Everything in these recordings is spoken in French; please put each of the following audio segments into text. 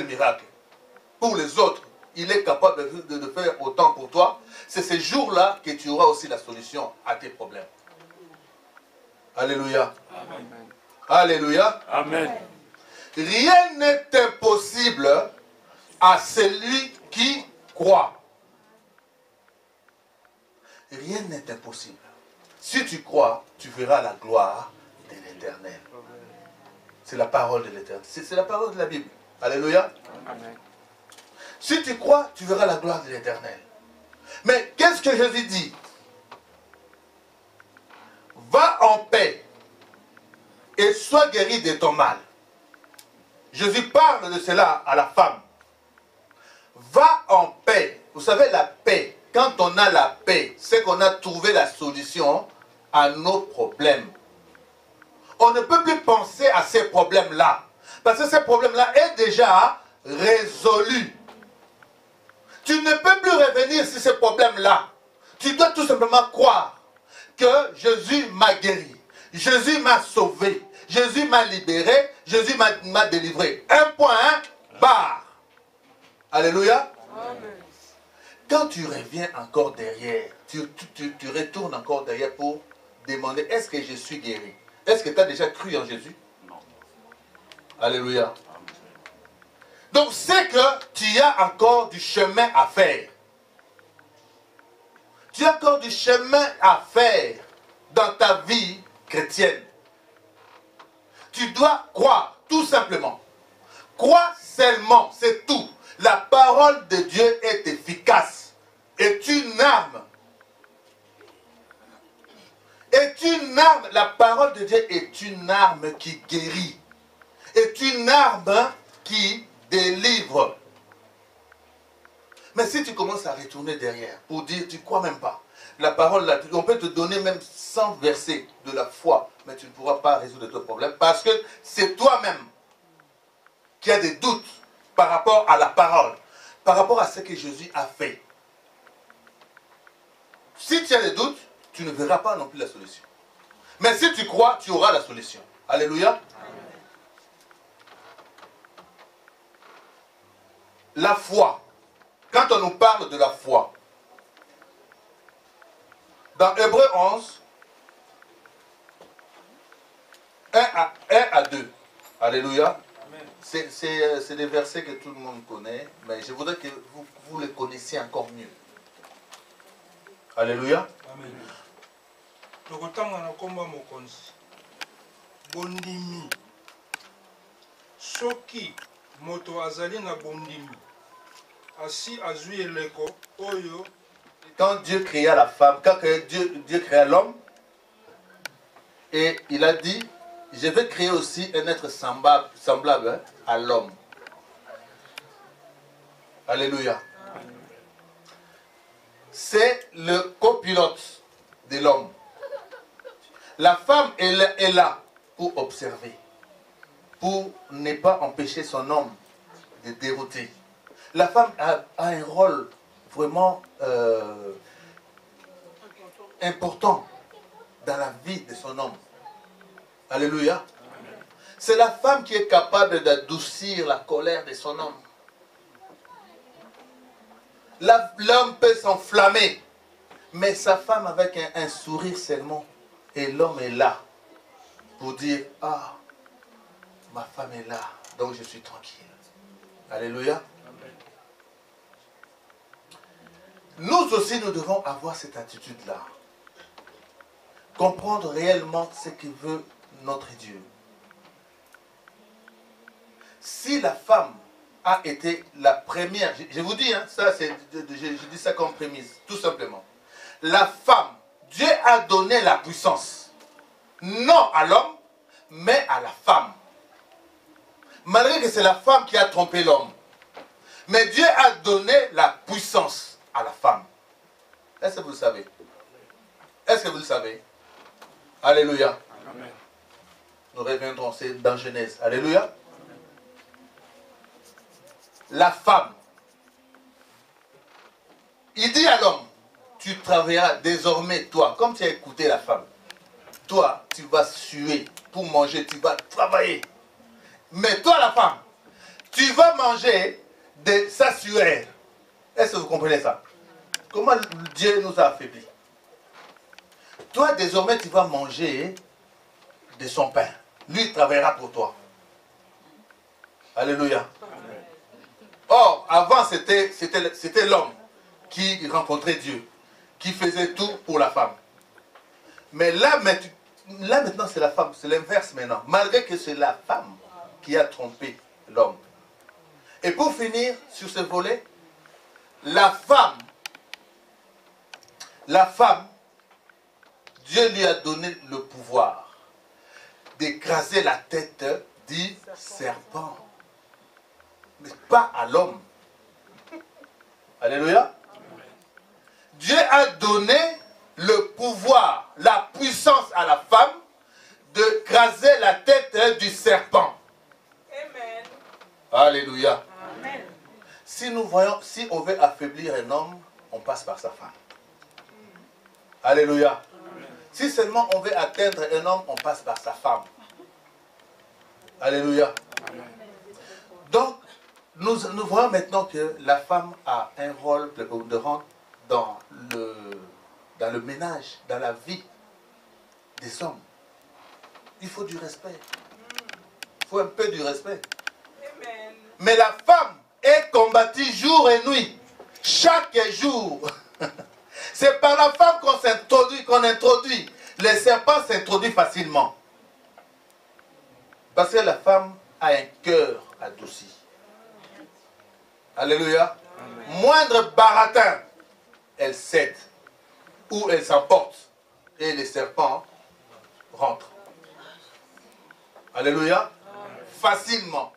miracle pour les autres, il est capable de faire autant pour toi. C'est ces jours-là que tu auras aussi la solution à tes problèmes. Alléluia. Amen. Alléluia. Amen. Rien n'est impossible à celui qui croit. Rien n'est impossible. Si tu crois, tu verras la gloire de l'Éternel. C'est la parole de l'Éternel. C'est la parole de la Bible. Alléluia. Amen. Si tu crois, tu verras la gloire de l'Éternel. Mais qu'est-ce que Jésus dit? Va en paix et sois guéri de ton mal. Jésus parle de cela à la femme. Va en paix. Vous savez, la paix, quand on a la paix, c'est qu'on a trouvé la solution à nos problèmes. On ne peut plus penser à ces problèmes-là. Parce que ces problèmes-là est déjà résolu. Tu ne peux plus revenir sur ces problèmes-là. Tu dois tout simplement croire que Jésus m'a guéri. Jésus m'a sauvé. Jésus m'a libéré. Jésus m'a délivré. Un point, barre. Alléluia. Amen. Quand tu reviens encore derrière, tu retournes encore derrière pour demander, est-ce que je suis guéri? Est-ce que tu as déjà cru en Jésus? Non. Alléluia. Donc c'est que tu as encore du chemin à faire. Tu as encore du chemin à faire dans ta vie chrétienne. Tu dois croire, tout simplement. Crois seulement, c'est tout. La parole de Dieu est efficace. Est une arme. Est une arme. La parole de Dieu est une arme qui guérit. Est une arme qui délivre. Mais si tu commences à retourner derrière pour dire, tu ne crois même pas. La parole, là, on peut te donner même 100 versets de la foi, mais tu ne pourras pas résoudre ton problème parce que c'est toi-même qui as des doutes par rapport à la parole, par rapport à ce que Jésus a fait. Si tu as des doutes, tu ne verras pas non plus la solution. Mais si tu crois, tu auras la solution. Alléluia. La foi. Quand on nous parle de la foi, dans Hébreux 11, 1 à 2. Alléluia. C'est des versets que tout le monde connaît, mais je voudrais que vous les connaissiez encore mieux. Alléluia. Amen. Tokotanga na komba mokonzi. Bondimi. Soki moto azali na bondimi. Asi azui eleko oyo. Quand Dieu créa la femme, quand Dieu créa l'homme, et il a dit, je vais créer aussi un être semblable à l'homme. Alléluia. C'est le copilote de l'homme. La femme est là pour observer, pour ne pas empêcher son homme de dérouter. La femme a un rôle vraiment important dans la vie de son homme. Alléluia. C'est la femme qui est capable d'adoucir la colère de son homme. L'homme peut s'enflammer, mais sa femme avec un sourire seulement, et l'homme est là pour dire, ah, ma femme est là, donc je suis tranquille. Alléluia. Nous aussi, nous devons avoir cette attitude-là. Comprendre réellement ce que veut notre Dieu. Si la femme a été la première, je vous dis, hein, ça je dis ça comme prémisse, tout simplement. La femme, Dieu a donné la puissance, non à l'homme, mais à la femme. Malgré que c'est la femme qui a trompé l'homme. Mais Dieu a donné la puissance à la femme. Est-ce que vous le savez? Est-ce que vous le savez? Alléluia. Amen. Nous reviendrons, c'est dans Genèse. Alléluia. La femme. Il dit à l'homme, tu travailleras désormais, toi, comme tu as écouté la femme. Toi, tu vas suer pour manger, tu vas travailler. Mais toi, la femme, tu vas manger de sa sueur. Est-ce que vous comprenez ça? Comment Dieu nous a affaiblis. Toi, désormais, tu vas manger de son pain. Lui, il travaillera pour toi. Alléluia. Or, avant, c'était l'homme qui rencontrait Dieu, qui faisait tout pour la femme. Mais là maintenant, c'est la femme, c'est l'inverse maintenant. Malgré que c'est la femme qui a trompé l'homme. Et pour finir sur ce volet, la femme, Dieu lui a donné le pouvoir d'écraser la tête du serpent. Mais pas à l'homme. Alléluia. Dieu a donné le pouvoir, la puissance à la femme de craser la tête du serpent. Amen. Alléluia. Amen. Si nous voyons, si on veut affaiblir un homme, on passe par sa femme. Alléluia. Amen. Si seulement on veut atteindre un homme, on passe par sa femme. Alléluia. Amen. Donc, nous voyons maintenant que la femme a un rôle prépondérant dans le ménage, dans la vie des hommes. Il faut du respect. Il faut un peu du respect. Amen. Mais la femme est combattue jour et nuit, chaque jour. C'est par la femme qu'on introduit. Les serpents s'introduisent facilement. Parce que la femme a un cœur adouci. Alléluia. Amen. Moindre baratin, elle cède. Ou elle s'emporte. Et les serpents rentrent. Alléluia. Amen. Facilement.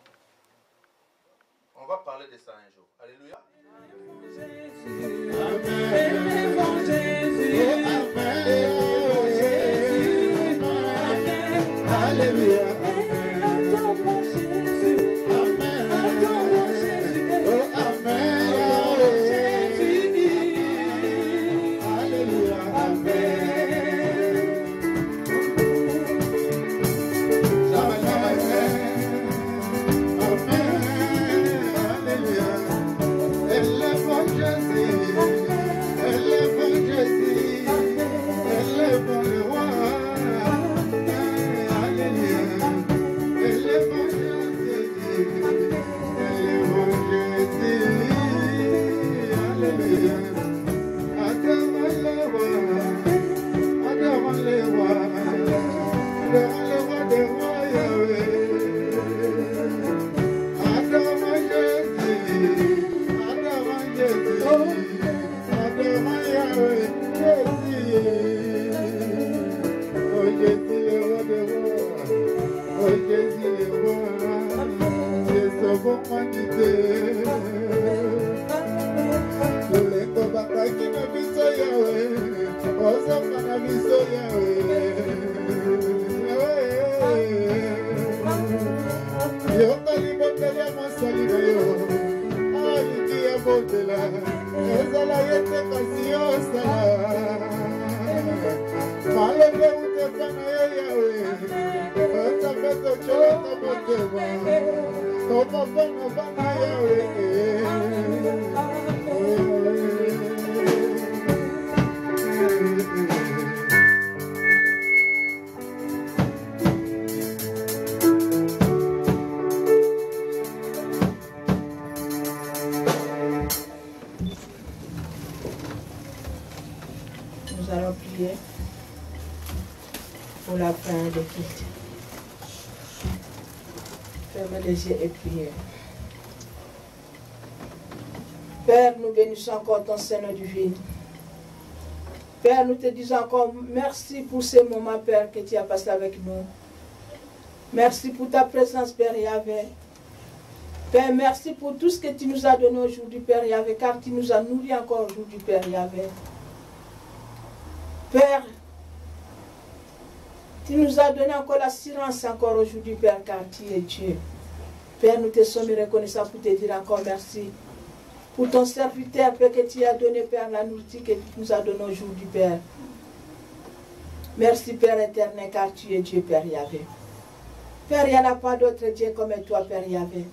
On va parler de ça un jour. Alléluia. Alléluia. Nous allons prier pour la fin des cultes. Fermez les yeux et priez. Père, nous bénissons encore ton Seigneur divin. Père, nous te disons encore merci pour ce moment, Père, que tu as passé avec nous. Merci pour ta présence, Père Yahvé. Père, merci pour tout ce que tu nous as donné aujourd'hui, Père Yahvé, car tu nous as nourris encore aujourd'hui, Père Yahvé. Père, tu nous as donné encore l'assurance encore aujourd'hui, Père, car tu es Dieu. Père, nous te sommes reconnaissants pour te dire encore merci. Pour ton serviteur, Père, que tu as donné, Père, la nourriture que tu nous as donnée aujourd'hui, Père. Merci, Père éternel, car tu es Dieu, Père Yahvé. Père, il n'y en a pas d'autre Dieu comme toi, Père Yahvé.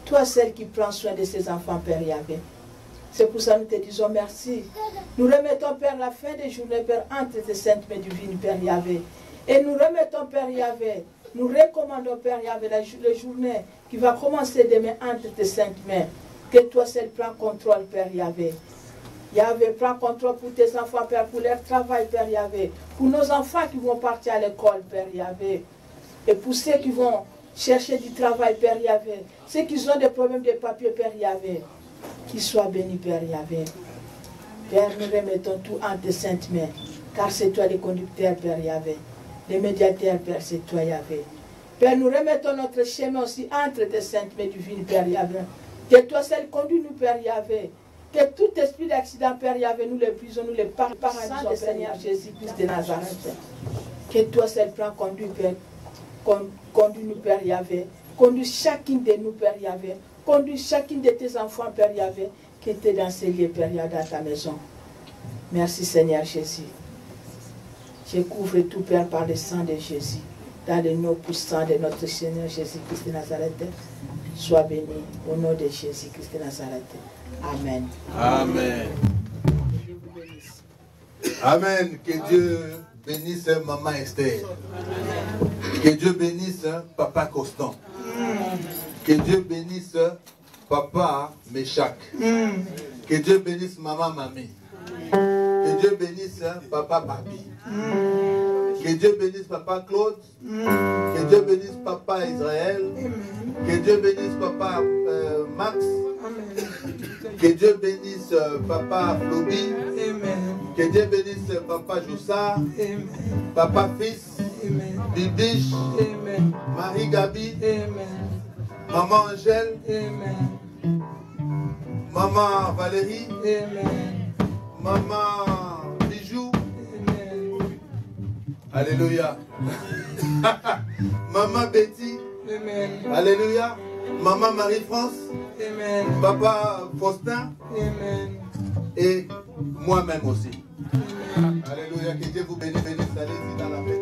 Toi, celle qui prend soin de ses enfants, Père Yahvé. C'est pour ça que nous te disons merci. Nous remettons, Père, la fin des journées, Père, entre tes saintes mains divines, Père Yahvé. Et nous remettons, Père Yahvé, nous recommandons, Père Yahvé, la journée qui va commencer demain entre tes saintes mains. Que toi seul prends contrôle, Père Yahvé. Yahvé, prends contrôle pour tes enfants, Père, pour leur travail, Père Yahvé. Pour nos enfants qui vont partir à l'école, Père Yahvé. Et pour ceux qui vont chercher du travail, Père Yahvé. Ceux qui ont des problèmes de papier, Père Yahvé. Qu'ils soient bénis, Père Yahvé. Père, nous remettons tout entre tes saintes mains. Car c'est toi le conducteur, Père Yahvé. Les médiateurs, Père, c'est toi, Yahvé. Père, nous remettons notre chemin aussi entre tes saintes mains divines, Père Yahvé. Que toi seul conduis-nous, Père Yahvé. Que tout esprit d'accident, Père Yahvé, nous les brisons, nous les paralysons, le Seigneur Jésus-Christ de Nazareth. Que toi seul prends conduit, Père. Conduis-nous, Père Yahvé. Conduis chacune de nous, Père Yahvé. Conduis chacune de tes enfants, Père Yahvé, qui étaient dans ces lieux, Père Yahvé, dans ta maison. Merci, Seigneur Jésus. Je couvre tout, Père, par le sang de Jésus. Dans le nom puissant de notre Seigneur Jésus-Christ de Nazareth. Sois béni au nom de Jésus-Christ de Nazareth. Amen. Amen. Amen. Que Dieu bénisse Maman Esther. Que Dieu bénisse Papa Constant. Que Dieu bénisse Papa Méchac. Que Dieu bénisse Maman Mamie. Que Dieu bénisse Papa Babi. Que Dieu bénisse Papa Claude. Que Dieu bénisse Papa Israël. Que Dieu bénisse Papa Max. Que Dieu bénisse Papa Floby. Que Dieu bénisse Papa Joussa. Papa Fils. Bibiche. Marie Gabi. Maman Angèle. Maman Valérie. Maman Bijou. Alléluia. Maman Betty. Alléluia. Maman Marie-France. Papa Faustin. Et moi-même aussi. Alléluia. Que Dieu vous bénisse. Allez-y dans la fête.